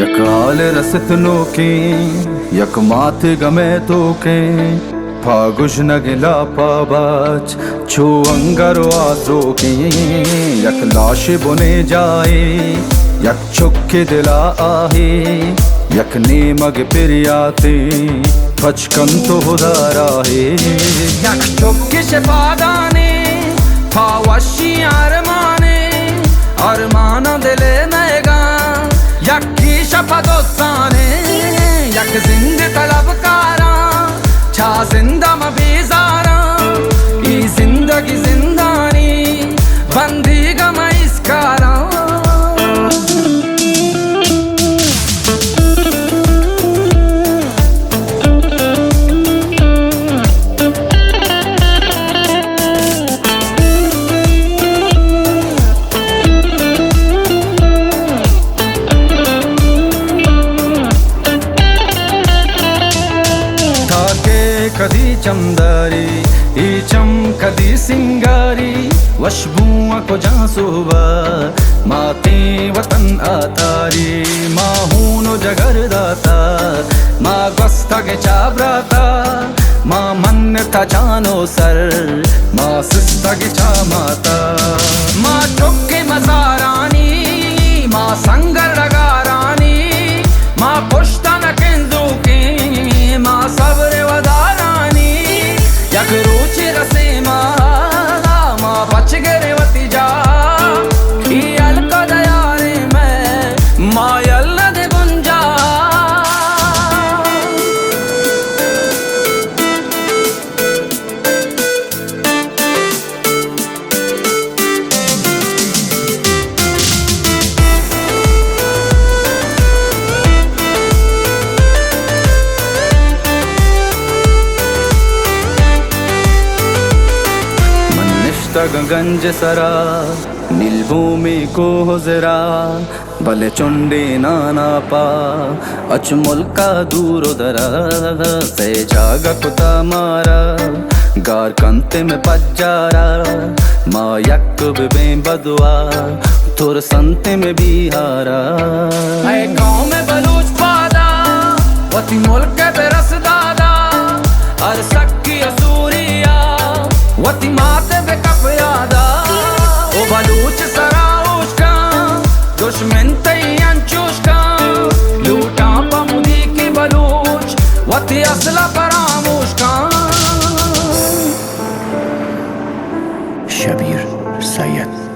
यक हाल रसत नोके यक मात गमे तोके फागुश नगिला पाबाच छो अंगरो आसो के यक लाश बुने जाए यक चुक्के दिला आहे यक नेमग पिरियाते पचकन तो हुदारा है यक चुक्के शपादाने फावशी अरमाना दिले नएगा यक्की शपदोस्ताने यक जिंद तलबकारा छा जिंदा मबीजारा ई जिंदगी जिंदानी बंदी गम इसकारा कदी चमदारी ई चम कदी सिंगारी वशबुआ को जासुबा माते वतन आतारी माहूनो जगरदाता मा गस्ता के चाबराता मा मन था जानो सर मा सिस्ता के चा माता मा चुक्के मजारानी मा संगर लगारानी मा पुश्ता न केंदू के मा सब्र वदारानी यक रुचि रसे मा बच गरे वती जा ई अलका दयारे मैं मायल दे गुंजा गंज सरा नीलभूमि को जरा भले चुंडे नाना पा अच मुल्का दूर दरा से जागा कुता मारा गार कंते में पज्जारा मा यक बे बदुआ थोर संते में बिहारा ऐ गाँव में बलूच पादा वती मुल्क पे रस दादा और सक्की असूरिया वती माते पे कप यादा ओ बलूच सराउश का दुश्मन तैयान चूश का लूटा पमुदी की बलूच वती असला परामोश का शबीर सैयद।